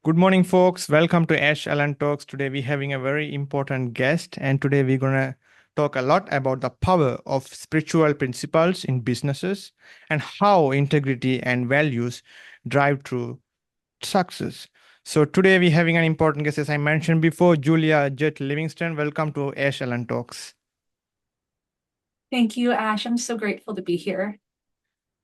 Good morning, folks. Welcome to Ash Allen Talks. Today we're having a very important guest, and today we're gonna talk a lot about the power of spiritual principles in businesses and how integrity and values drive through success. So today we're having an important guest, as I mentioned before, Julia Jet Livingston. Welcome to Ash Allen Talks. Thank you, Ash. I'm so grateful to be here.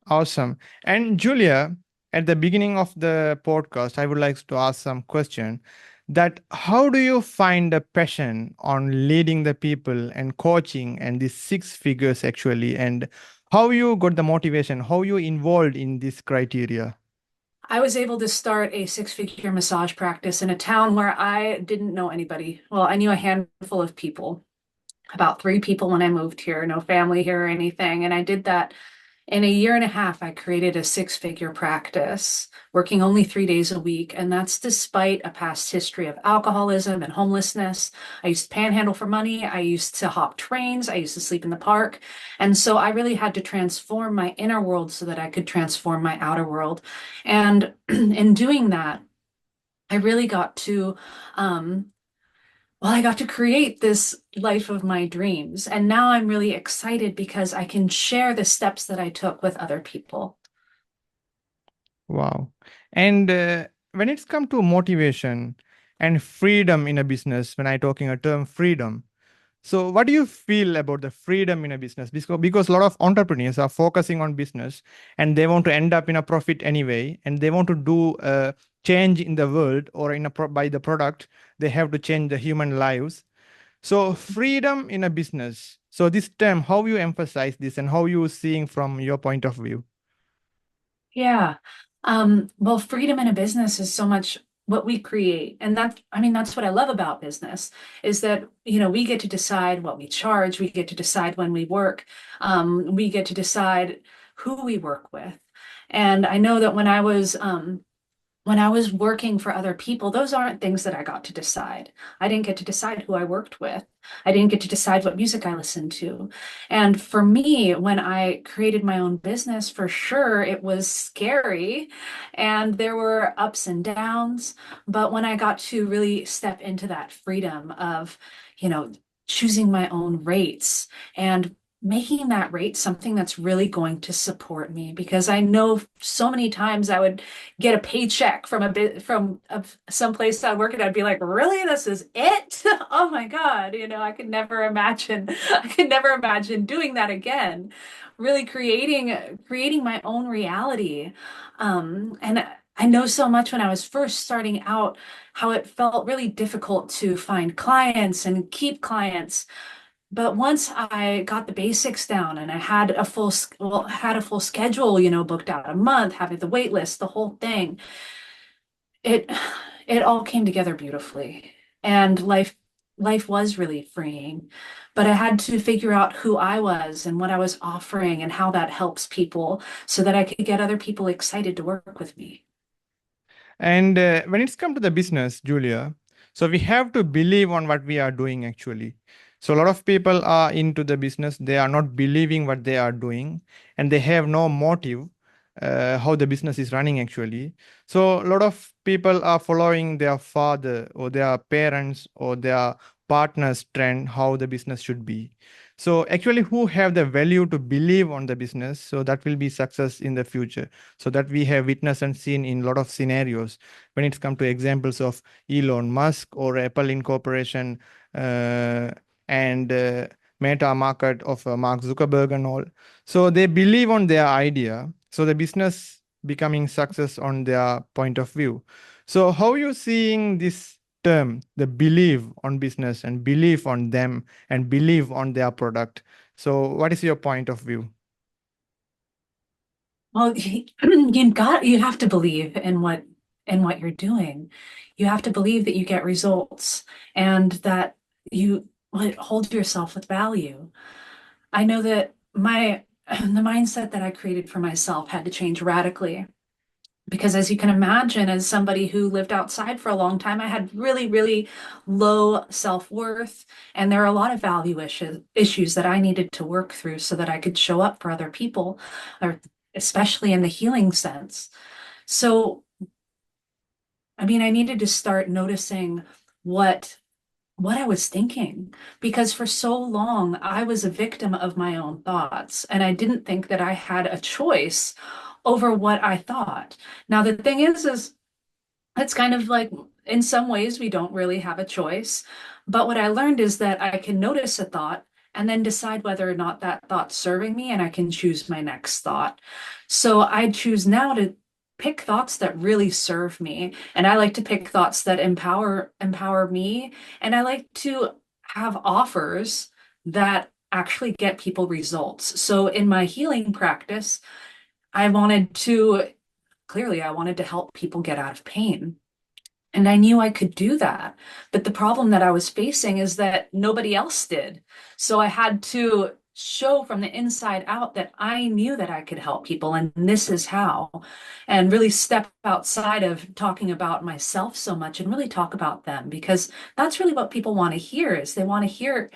Awesome. And Julia, at the beginning of the podcast, I would like to ask some question that how do you find a passion on leading the people and coaching and these six figures actually, and how you got the motivation, how you involved in this criteria? I was able to start a six-figure massage practice in a town where I didn't know anybody. Well, I knew a handful of people, about three people when I moved here, no family here or anything. And I did that in a year and a half. I created a six-figure practice, working only 3 days a week. And that's despite a past history of alcoholism and homelessness. I used to panhandle for money. I used to hop trains. I used to sleep in the park. And so I really had to transform my inner world so that I could transform my outer world. And in doing that, I really got to I got to create this life of my dreams. And now I'm really excited because I can share the steps that I took with other people. Wow. And when it's come to motivation and freedom in a business, when I talking a term freedom, so, what do you feel about the freedom in a business? Because a lot of entrepreneurs are focusing on business and they want to end up in a profit anyway, and they want to do a change in the world or by the product, they have to change the human lives. So, freedom in a business. So, this term, how you emphasize this and how you seeing from your point of view? Yeah. Well, freedom in a business is so much what we create. And that's what I love about business is that, we get to decide what we charge. We get to decide when we work. We get to decide who we work with. And I know that when I was working for other people, those aren't things that I got to decide. I didn't get to decide who I worked with. I didn't get to decide what music I listened to. And for me, when I created my own business, for sure, it was scary and there were ups and downs. But when I got to really step into that freedom of, you know, choosing my own rates and making that rate something that's really going to support me, because I know so many times I would get a paycheck from some place I work at, I'd be like, really, this is it? Oh my God, I could never imagine, I could never imagine doing that again. Really creating my own reality. And I know so much when I was first starting out, how it felt really difficult to find clients and keep clients. But once I got the basics down and I had had a full schedule, booked out a month, having the wait list, the whole thing, it it all came together beautifully. And life was really freeing. But I had to figure out who I was and what I was offering and how that helps people so that I could get other people excited to work with me. And when it's come to the business, Julia, so we have to believe on what we are doing actually. So a lot of people are into the business, they are not believing what they are doing, and they have no motive how the business is running actually. So a lot of people are following their father or their parents or their partner's trend how the business should be. So actually, who have the value to believe on the business, so that will be success in the future. So that we have witnessed and seen in a lot of scenarios when it's come to examples of Elon Musk or Apple Incorporation uh, and Meta market of Mark Zuckerberg and all. So they believe on their idea. So the business becoming success on their point of view. So how you seeing this term, the belief on business and belief on them and believe on their product? So what is your point of view? Well, you have to believe in what you're doing. You have to believe that you get results and that you hold yourself with value. I know that the mindset that I created for myself had to change radically, because as you can imagine, as somebody who lived outside for a long time, I had really, really low self-worth, and there are a lot of value issues that I needed to work through so that I could show up for other people, or especially in the healing sense. So I mean, I needed to start noticing what what I was thinking, because for so long I was a victim of my own thoughts, and I didn't think that I had a choice over what I thought. Now, the thing is it's kind of like in some ways we don't really have a choice. But what I learned is that I can notice a thought and then decide whether or not that thought's serving me, and I can choose my next thought. So I choose now to pick thoughts that really serve me. And I like to pick thoughts that empower me. And I like to have offers that actually get people results. So in my healing practice, I wanted to clearly I wanted to help people get out of pain. And I knew I could do that. But the problem that I was facing is that nobody else did. So I had to show from the inside out that I knew that I could help people, and this is how. And really step outside of talking about myself so much and really talk about them, because that's really what people want to hear is they want to hear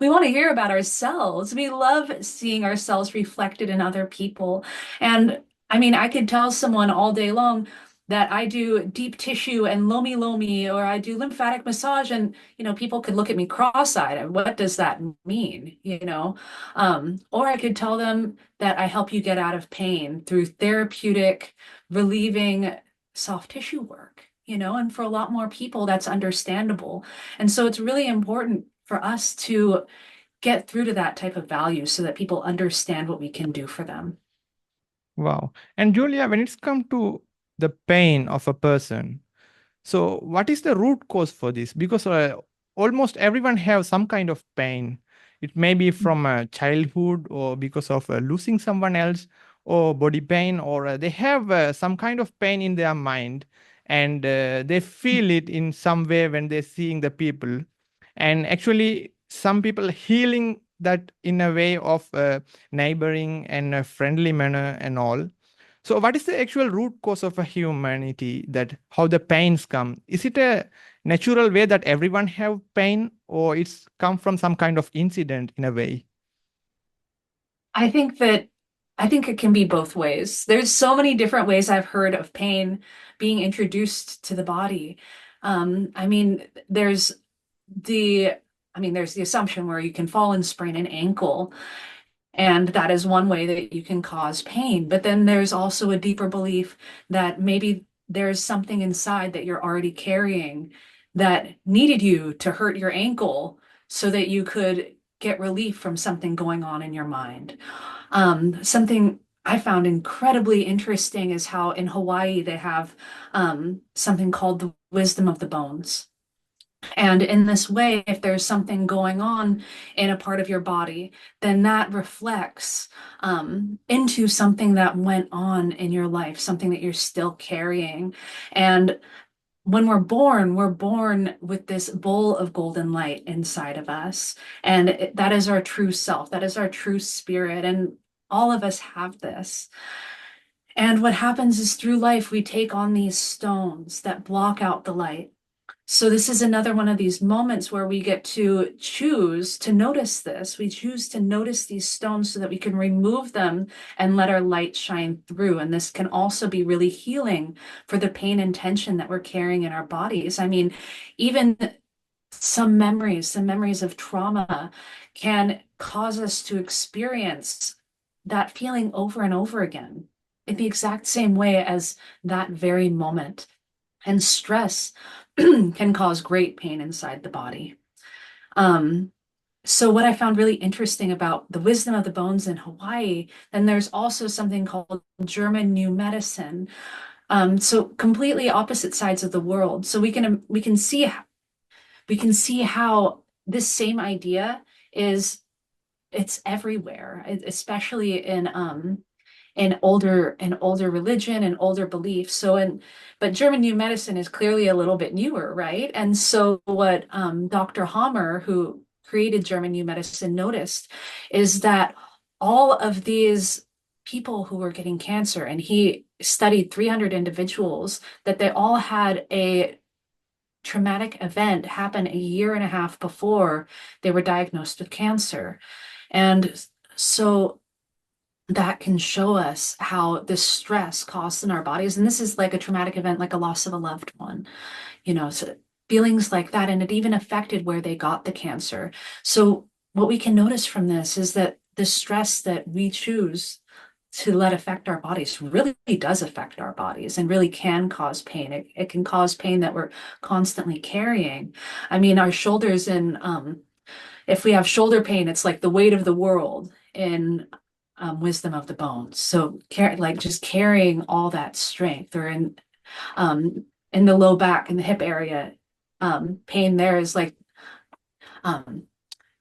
we want to hear about ourselves. We love seeing ourselves reflected in other people. And I mean, I could tell someone all day long that I do deep tissue and lomi lomi, or I do lymphatic massage, and people could look at me cross-eyed. What does that mean? Or I could tell them that I help you get out of pain through therapeutic, relieving soft tissue work. And for a lot more people, that's understandable. And so it's really important for us to get through to that type of value so that people understand what we can do for them. Wow. And Julia, when it's come to the pain of a person, so what is the root cause for this? Because almost everyone have some kind of pain. It may be from childhood or because of losing someone else, or body pain, or they have some kind of pain in their mind, and they feel it in some way when they're seeing the people. And actually, some people healing that in a way of neighboring and a friendly manner and all. So, what is the actual root cause of a humanity, that how the pains come? Is it a natural way that everyone have pain, or it's come from some kind of incident in a way? I think that I think it can be both ways. There's so many different ways I've heard of pain being introduced to the body. I mean, the there's the assumption where you can fall and sprain an ankle, and that is one way that you can cause pain. But then there's also a deeper belief that maybe there's something inside that you're already carrying that needed you to hurt your ankle so that you could get relief from something going on in your mind. Something I found incredibly interesting is how in Hawaii they have something called the wisdom of the bones. And in this way, if there's something going on in a part of your body, then that reflects into something that went on in your life, something that you're still carrying. And when we're born with this bowl of golden light inside of us. And that is our true self, that is our true spirit. And all of us have this. And what happens is through life, we take on these stones that block out the light. So this is another one of these moments where we get to choose to notice this. We choose to notice these stones so that we can remove them and let our light shine through. And this can also be really healing for the pain and tension that we're carrying in our bodies. I mean, even some memories of trauma can cause us to experience that feeling over and over again in the exact same way as that very moment. And stress can cause great pain inside the body. Um, so what I found really interesting about the wisdom of the bones in Hawaii, then there's also something called German New Medicine. So completely opposite sides of the world. So we can see how this same idea is it's everywhere, especially in older religion and older beliefs. But German New Medicine is clearly a little bit newer, right? And so what Dr. Hammer, who created German New Medicine, noticed is that all of these people who were getting cancer, and he studied 300 individuals, that they all had a traumatic event happen a year and a half before they were diagnosed with cancer. And so that can show us how the stress caused in our bodies. And this is like a traumatic event, like a loss of a loved one, so feelings like that. And it even affected where they got the cancer. So what we can notice from this is that the stress that we choose to let affect our bodies really does affect our bodies and really can cause pain. It can cause pain that we're constantly carrying. I mean, our shoulders and if we have shoulder pain, it's like the weight of the world in wisdom of the bones. So like just carrying all that strength, or in the low back and the hip area, pain there is like um,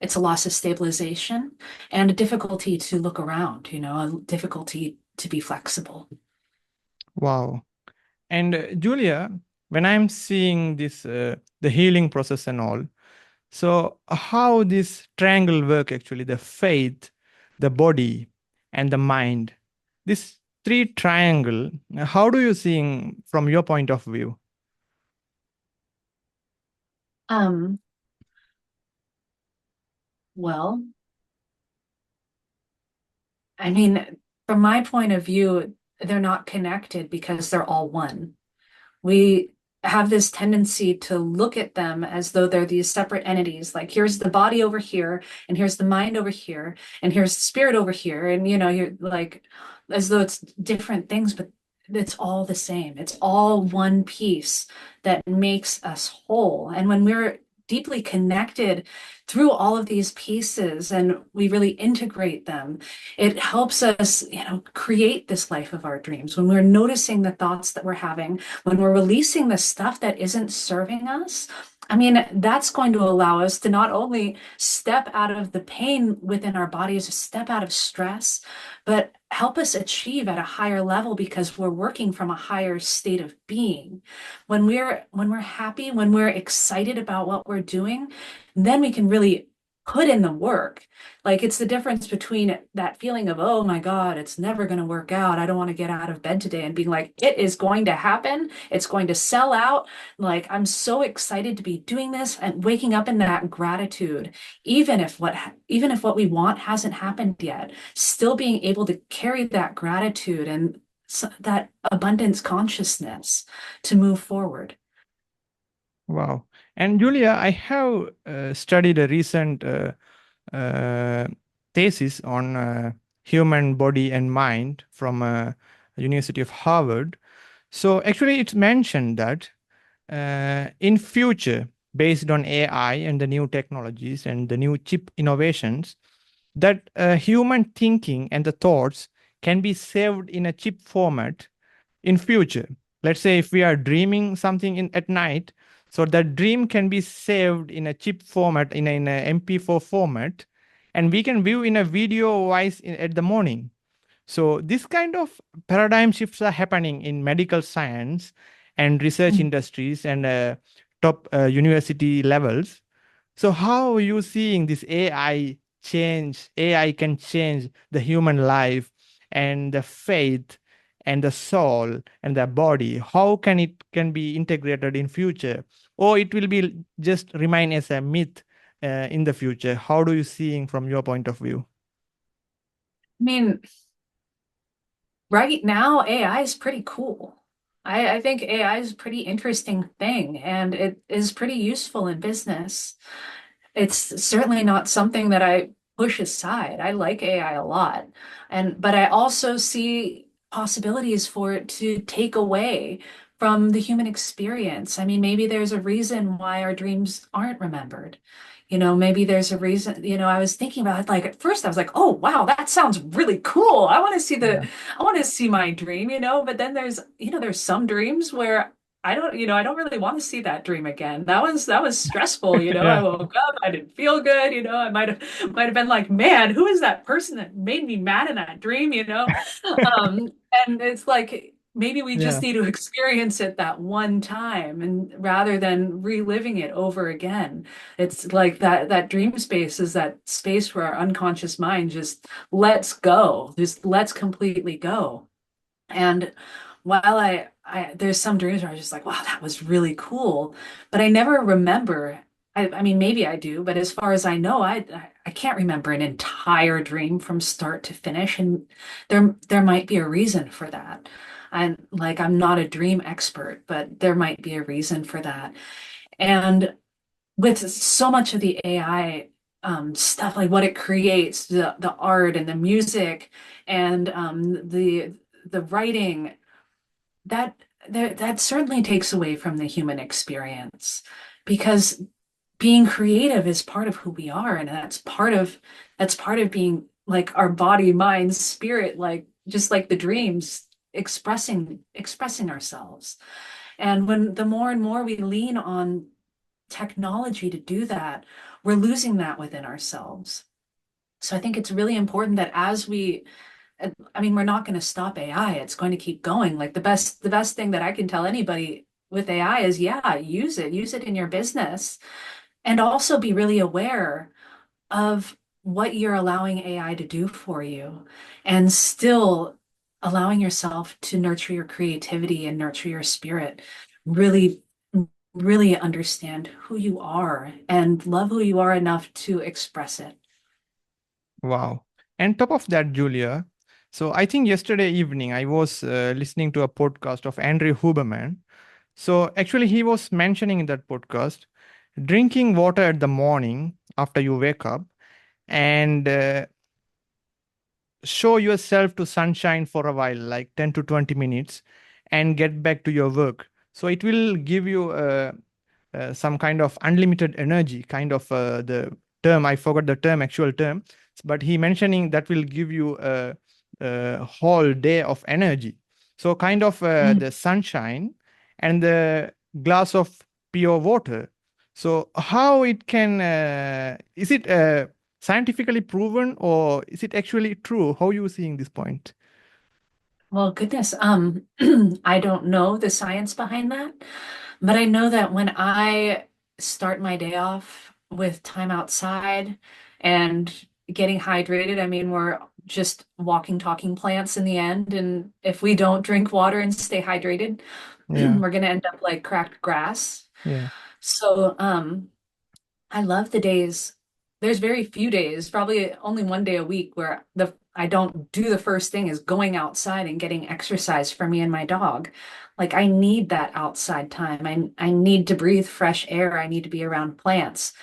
it's a loss of stabilization and a difficulty to look around, a difficulty to be flexible. Wow. And Julia, when I'm seeing this, the healing process and all, so how this triangle work actually, the faith, the body, and the mind, this three triangle, how do you seeing from your point of view? Um, well, I mean, from my point of view, they're not connected because they're all one. We have this tendency to look at them as though they're these separate entities. Like here's the body over here, and here's the mind over here, and here's the spirit over here. And you're like as though it's different things, but it's all the same. It's all one piece that makes us whole. And when we're deeply connected through all of these pieces and we really integrate them, it helps us, create this life of our dreams. When we're noticing the thoughts that we're having, when we're releasing the stuff that isn't serving us, I mean, that's going to allow us to not only step out of the pain within our bodies, step out of stress, but help us achieve at a higher level because we're working from a higher state of being. When we're happy, when we're excited about what we're doing, then we can really put in the work. Like it's the difference between that feeling of, oh my God, it's never going to work out. I don't want to get out of bed today, and being like, it is going to happen. It's going to sell out. Like I'm so excited to be doing this, and waking up in that gratitude, even if what we want hasn't happened yet, still being able to carry that gratitude and that abundance consciousness to move forward. Wow. And Julia, I have studied a recent uh, thesis on human body and mind from University of Harvard. So actually, it's mentioned that in future, based on AI and the new technologies and the new chip innovations, that human thinking and the thoughts can be saved in a chip format in future. Let's say if we are dreaming something at night, so that dream can be saved in a chip format, in a MP4 format, and we can view in a video wise at the morning. So this kind of paradigm shifts are happening in medical science and research industries and top university levels. So how are you seeing this AI change? AI can change the human life and the faith and the soul and the body. How can it can be integrated in future, or it will be just remain as a myth in the future? How do you seeing from your point of view? I mean, right now, AI is pretty cool. I think AI is a pretty interesting thing, and it is pretty useful in business. It's certainly not something that I push aside. I like AI a lot. But I also see possibilities for it to take away from the human experience. I mean, maybe there's a reason why our dreams aren't remembered. Maybe there's a reason, I was thinking about it, like at first I was like, oh wow, that sounds really cool. Yeah. I want to see my dream, but then there's some dreams where I don't really want to see that dream again. That was stressful, I Yeah. woke up, I didn't feel good, might have been like, man, who is that person that made me mad in that dream? And it's like maybe we just Yeah. need to experience it that one time, and rather than reliving it over again. It's like that dream space is that space where our unconscious mind just lets go, just lets completely go. And while there's some dreams where I was just like, wow, that was really cool, but I never remember I mean, maybe I do, but as far as I know, I can't remember an entire dream from start to finish, and there might be a reason for that. I'm not a dream expert, but there might be a reason for that. And with so much of the AI stuff, like what it creates, the art and the music and the writing, that that certainly takes away from the human experience because being creative is part of who we are, and that's part of being like our body, mind, spirit, like just like the dreams, expressing ourselves. And when the more and more we lean on technology to do that, we're losing that within ourselves. So I think it's really important that as we, I mean, we're not going to stop AI. It's going to keep going. Like the best thing that I can tell anybody with AI is, yeah, use it in your business, and also be really aware of what you're allowing AI to do for you, and still allowing yourself to nurture your creativity and nurture your spirit. Really, really understand who you are and love who you are enough to express it. Wow. And top of that, Julia, so I think yesterday evening I was listening to a podcast of Andrew Huberman. So actually, he was mentioning in that podcast drinking water at the morning after you wake up and show yourself to sunshine for a while, like 10 to 20 minutes, and get back to your work. So it will give you some kind of unlimited energy, kind of the term, I forgot the term, actual term, but he mentioning that will give you a whole day of energy. So kind of Mm. the sunshine and the glass of pure water. So how it can, is it scientifically proven or is it actually true? How you seeing this point? Well, goodness, I don't know the science behind that, but I know that when I start my day off with time outside and getting hydrated, I mean, we're just walking, talking plants in the end. And if we don't drink water and stay hydrated, Yeah, we're going to end up like cracked grass. yeah, So, I love the days. There's very few days, probably only one day a week where the I don't do the first thing is going outside and getting exercise for me and my dog. Like I need that outside time. I need to breathe fresh air. I need to be around plants.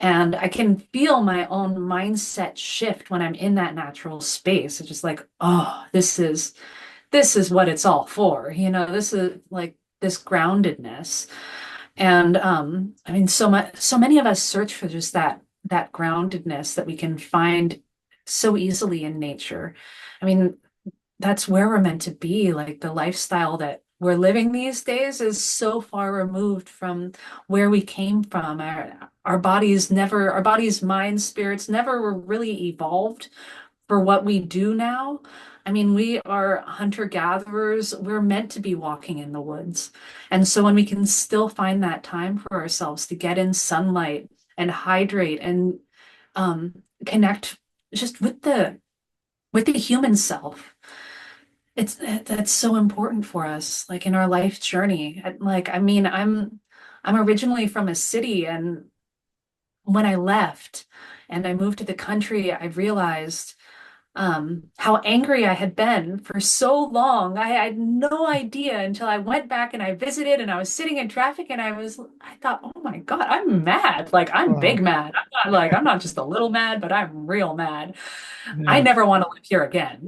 And I can feel my own mindset shift when I'm in that natural space. It's just like, oh, this is what it's all for. This is like this groundedness. And I mean, so many of us search for just that groundedness that we can find so easily in nature. I mean, that's where we're meant to be. Like the lifestyle that we're living these days is so far removed from where we came from. Our bodies, minds, spirits never were really evolved for what we do now. I mean, we are hunter-gatherers. We're meant to be walking in the woods. And so when we can still find that time for ourselves to get in sunlight and hydrate and connect just with the human self, that's so important for us, like in our life journey. Like, I mean, I'm originally from a city, and when I left and I moved to the country, I realized how angry I had been for so long. I had no idea until I went back and I visited and I was sitting in traffic and I thought, oh my God, I'm mad. Like I'm wow, big mad. I'm not just a little mad, but I'm real mad. I yeah. never want to live here again.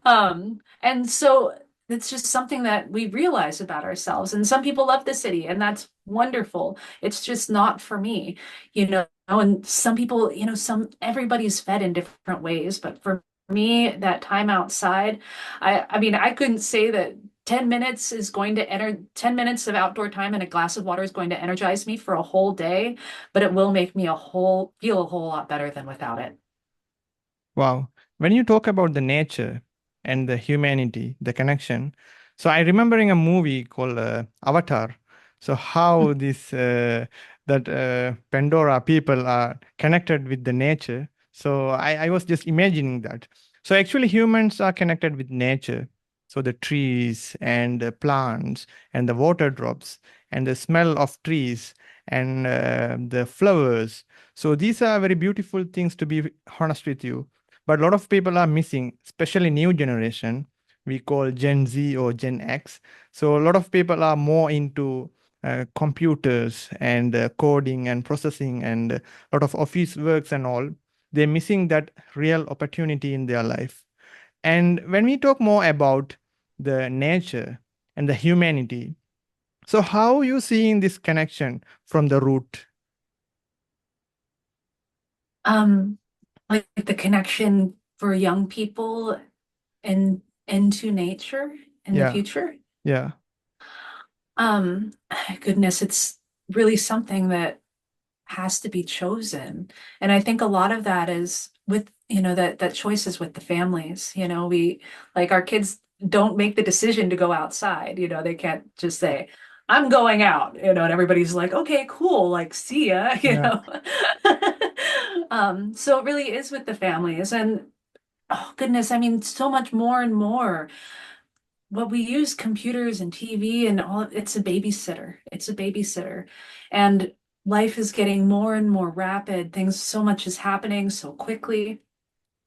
And and so it's just something that we realize about ourselves. And some people love the city, and that's wonderful. It's just not for me, you know. And some people, everybody's fed in different ways, but for me, that time outside, I mean, I couldn't say that 10 minutes is going to enter 10 minutes of outdoor time and a glass of water is going to energize me for a whole day, but it will make me feel a whole lot better than without it. Wow. When you talk about the nature and the humanity, the connection, so I remembering a movie called Avatar. So how this that Pandora people are connected with the nature. So I was just imagining that. So actually humans are connected with nature. So the trees and the plants and the water drops and the smell of trees and the flowers. So these are very beautiful things, to be honest with you. But a lot of people are missing, especially new generation. We call Gen Z or Gen X. So a lot of people are more into computers and coding and processing and a lot of office works and all. They're missing that real opportunity in their life. And when we talk more about the nature and the humanity, so how you seeing this connection from the root? Um, like the connection for young people and into nature in the Yeah, future. yeah, Um, Goodness, it's really something that has to be chosen. And I think a lot of that is with, that choice is with the families. We like our kids don't make the decision to go outside. They can't just say, I'm going out, and everybody's like, okay, cool, like see ya, yeah, So it really is with the families. And oh goodness, I mean, so much more and more what we use computers and TV and all, it's a babysitter. It's a babysitter. And life is getting more and more rapid. So much is happening so quickly.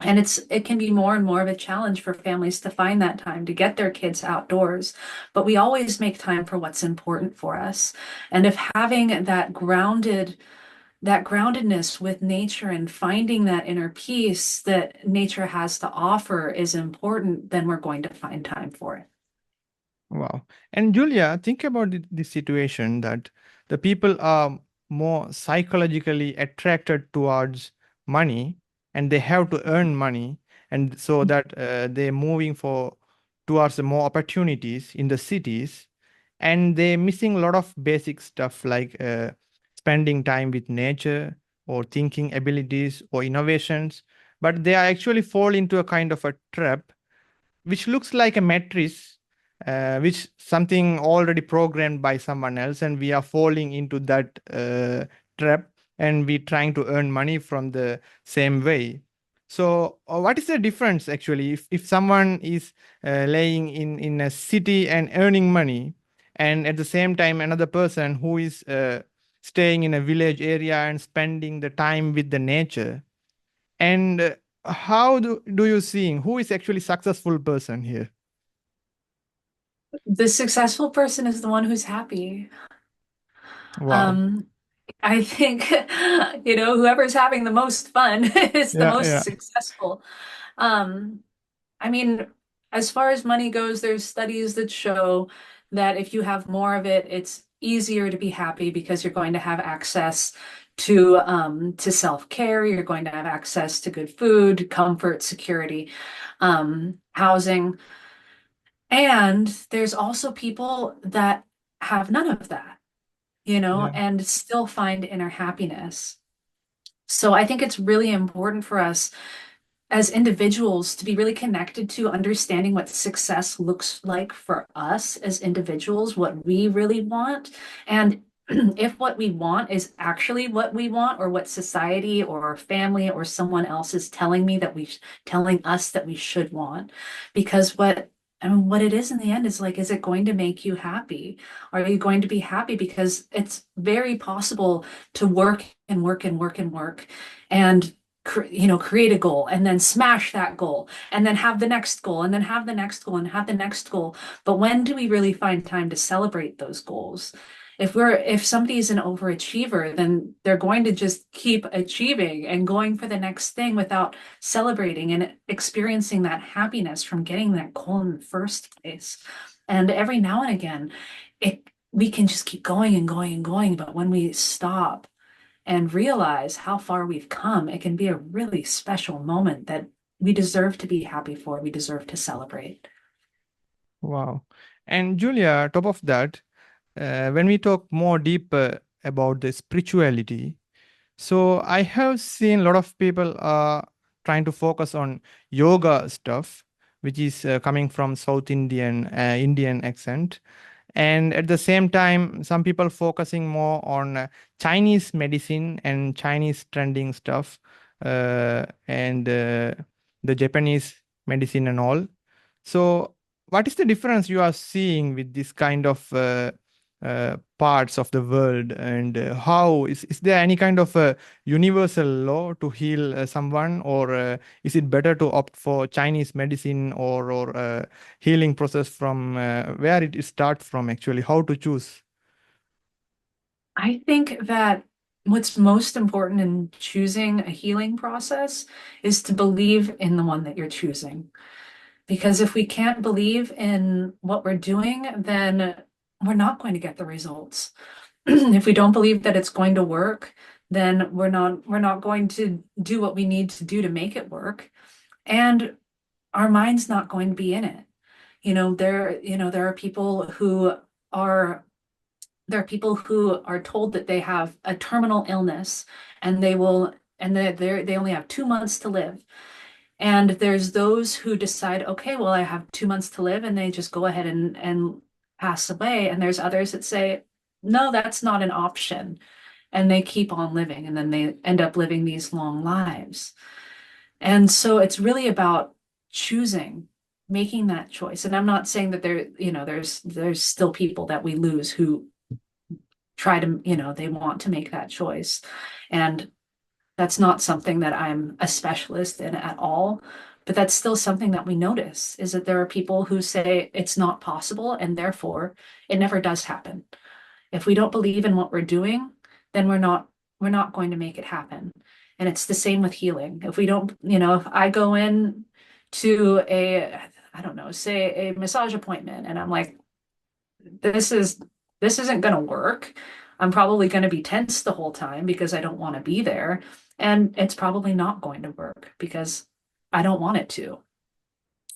And it can be more and more of a challenge for families to find that time to get their kids outdoors. But we always make time for what's important for us. And if having that groundedness with nature and finding that inner peace that nature has to offer is important, then we're going to find time for it. wow. And Julia, think about the situation that the people are more psychologically attracted towards money and they have to earn money. And so that they're moving for towards the more opportunities in the cities, and they're missing a lot of basic stuff like spending time with nature or thinking abilities or innovations. But they are actually fall into a kind of a trap which looks like a matrix, which something already programmed by someone else, and we are falling into that trap, and we trying to earn money from the same way. So, what is the difference actually if someone is laying in a city and earning money, and at the same time another person who is staying in a village area and spending the time with the nature? And how do you see who is actually successful person here? The successful person is the one who's happy. Wow. Um, I think, whoever's having the most fun is the Yeah, most yeah, successful. Um, I mean, as far as money goes, there's studies that show that if you have more of it, it's easier to be happy because you're going to have access to self-care, you're going to have access to good food, comfort, security, housing. And there's also people that have none of that, yeah. and still find inner happiness. So I think it's really important for us as individuals to be really connected to understanding what success looks like for us as individuals, what we really want. And if what we want is actually what we want, or what society or our family or someone else is telling us that we should want. Because what it is in the end is like, is it going to make you happy? Are you going to be happy? Because it's very possible to work and work and work and work and create a goal and then smash that goal and then have the next goal and then have the next goal and have the next goal. But when do we really find time to celebrate those goals? If somebody's an overachiever, then they're going to just keep achieving and going for the next thing without celebrating and experiencing that happiness from getting that goal in the first place. And every now and again, we can just keep going and going and going. But when we stop and realize how far we've come, it can be a really special moment that we deserve to be happy for. We deserve to celebrate. Wow. And Julia, top of that, when we talk more deeper about the spirituality, so I have seen a lot of people trying to focus on yoga stuff, which is coming from South Indian accent. And at the same time, some people focusing more on Chinese medicine and Chinese trending stuff, and the Japanese medicine and all. So what is the difference you are seeing with this kind of parts of the world, and how is there any kind of a universal law to heal someone, or is it better to opt for Chinese medicine, or healing process from where it starts from actually, how to choose? I think that what's most important in choosing a healing process is to believe in the one that you're choosing. Because if we can't believe in what we're doing, then we're not going to get the results. If we don't believe that it's going to work, then we're not going to do what we need to do to make it work. And our mind's not going to be in it. There are people who are told that they have a terminal illness and they only have 2 months to live. And there's those who decide, okay, well, I have 2 months to live, and they just go ahead and pass away. And there's others that say, no, that's not an option. And they keep on living, and then they end up living these long lives. And so it's really about choosing, making that choice. And I'm not saying that there's still people that we lose who try to, they want to make that choice. And that's not something that I'm a specialist in at all, but that's still something that we notice, is that there are people who say it's not possible and therefore it never does happen. If we don't believe in what we're doing, then we're not going to make it happen. And it's the same with healing. If we don't, if I go in to I don't know, say a massage appointment, and I'm like, this is this isn't going to work. I'm probably going to be tense the whole time because I don't want to be there. And it's probably not going to work because I don't want it to.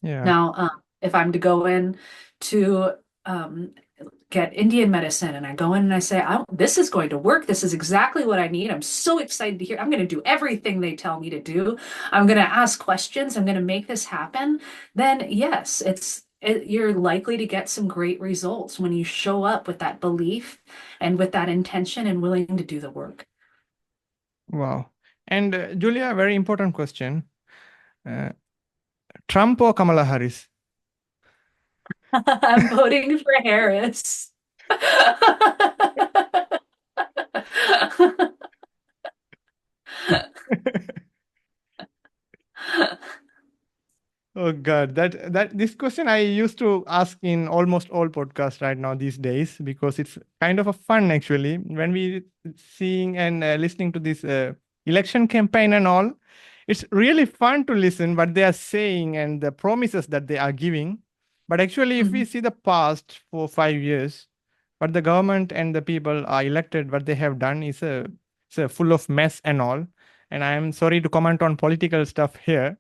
Yeah. Now, if I'm to go in to um, get Indian medicine, and I go in and I say, this is going to work. This is exactly what I need. I'm so excited to hear. I'm going to do everything they tell me to do. I'm going to ask questions. I'm going to make this happen. Then yes, you're likely to get some great results when you show up with that belief and with that intention and willing to do the work. Wow. And Julia, very important question. Uh, Trump or Kamala Harris? I'm voting for Harris. Oh God, that this question I used to ask in almost all podcasts right now these days, because it's kind of a fun actually when we seeing and listening to this election campaign and all. It's really fun to listen what they are saying and the promises that they are giving. But actually, if we Mhm. see the past 4 5 years, what the government and the people are elected, what they have done is a full of mess and all. And I am sorry to comment on political stuff here,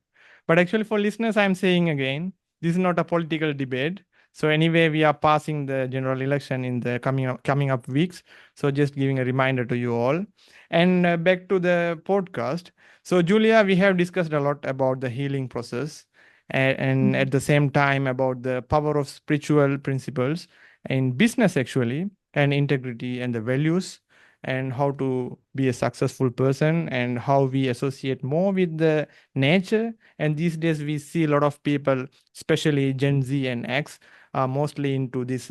but actually, for listeners, I'm saying again, this is not a political debate. So anyway, we are passing the general election in the coming up weeks. So just giving a reminder to you all. And back to the podcast. So Julia, we have discussed a lot about the healing process, and at Mhm. the same time about the power of spiritual principles in business actually, and integrity and the values, and how to be a successful person, and how we associate more with the nature. And these days, we see a lot of people, especially Gen Z and X, are mostly into this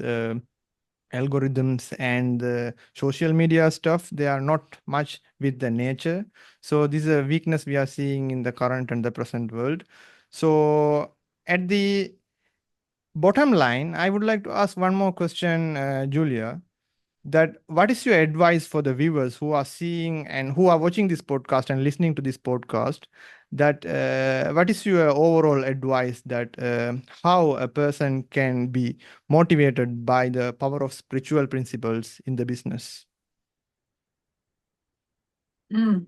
algorithms and social media stuff. They are not much with the nature. So this is a weakness we are seeing in the current and the present world. So at the bottom line, I would like to ask one more question, Julia, that what is your advice for the viewers who are seeing and who are watching this podcast and listening to this podcast, that what is your overall advice that how a person can be motivated by the power of spiritual principles in the business? Mm.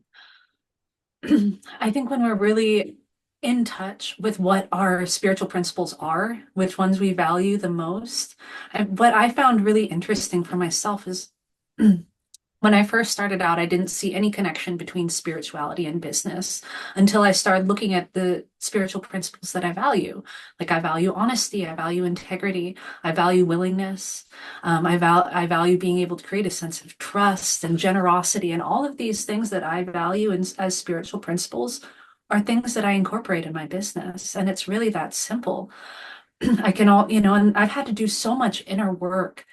I think when we're really in touch with what our spiritual principles are, which ones we value the most, and what I found really interesting for myself is when I first started out, I didn't see any connection between spirituality and business until I started looking at the spiritual principles that I value. Like I value honesty, I value integrity, I value willingness, I value being able to create a sense of trust and generosity, and all of these things that I value as spiritual principles are things that I incorporate in my business. And it's really that simple. I can all, and I've had to do so much inner work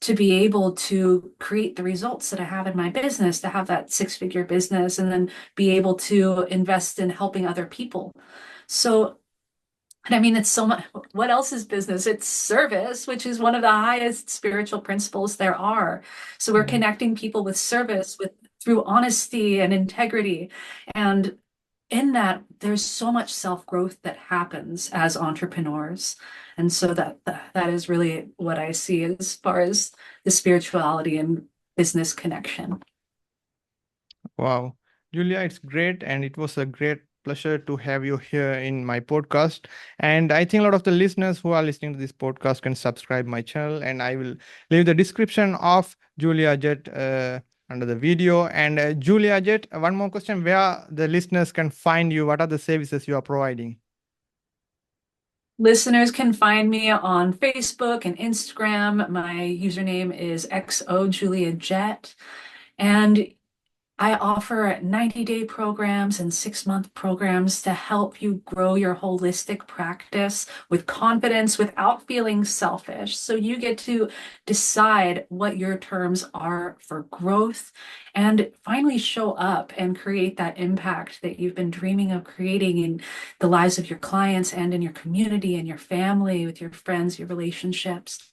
to be able to create the results that I have in my business, to have that six-figure business, and then be able to invest in helping other people. So, and I mean, it's so much. What else is business? It's service, which is one of the highest spiritual principles there are. So we're Mhm. connecting people with service, with through honesty and integrity. And in that, there's so much self-growth that happens as entrepreneurs. And so that is really what I see as far as the spirituality and business connection. Wow. Julia, it's great. And it was a great pleasure to have you here in my podcast. And I think a lot of the listeners who are listening to this podcast can subscribe my channel. And I will leave the description of Julia Jet under the video. And Julia Jet, one more question, where the listeners can find you? What are the services you are providing? Listeners can find me on Facebook and Instagram. My username is XOJuliaJet. And I offer 90-day programs and 6-month programs to help you grow your holistic practice with confidence without feeling selfish. So you get to decide what your terms are for growth and finally show up and create that impact that you've been dreaming of creating in the lives of your clients and in your community and your family, with your friends, your relationships.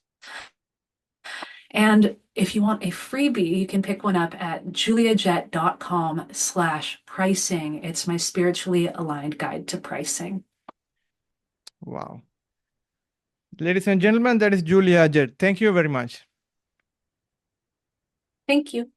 And if you want a freebie, you can pick one up at juliajet.com/pricing. It's my spiritually aligned guide to pricing. Wow. Ladies and gentlemen, that is Julia Jet. Thank you very much. Thank you.